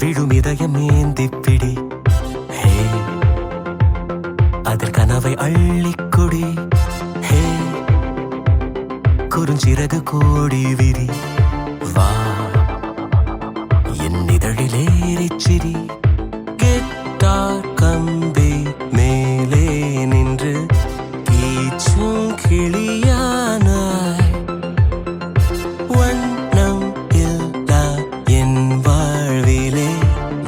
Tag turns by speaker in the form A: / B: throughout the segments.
A: விழும் இதயம் ஏந்திப்பிடி. ஹே, அதில் கனவை அள்ளிக்குடி. ஹே, குறுஞ்சிறகு கோடி விரி. வா என் இதழிலேறிச்சிரி. கெட்டார் கம்பி மேலே நின்று கீச்சும் கிளியானாய். வண்ணம் இல்லா என் வாழ்விலே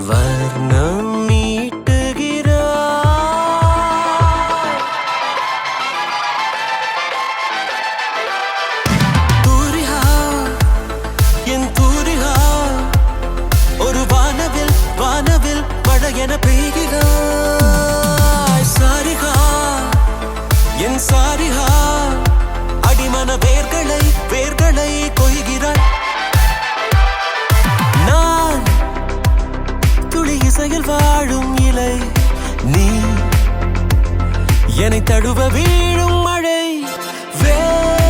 A: வர்ணம் மீட்டுகிறாய். தூரிகா என் தூரிகா, ஒரு வானவில் வானவில் மழை என பெய்கிறாய். சாரிகா என் சாரிகா, அடிமன வேர்களை வேர்களை கொய்கிறாய். நான் துளி இசையில் வாழும் இலை, நீ என்னை தழுவ வீழும் மழை. வேர்வரை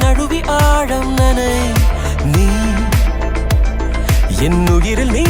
A: நழுவி ஆழம் நனை, நீ என் உயிரில் நீ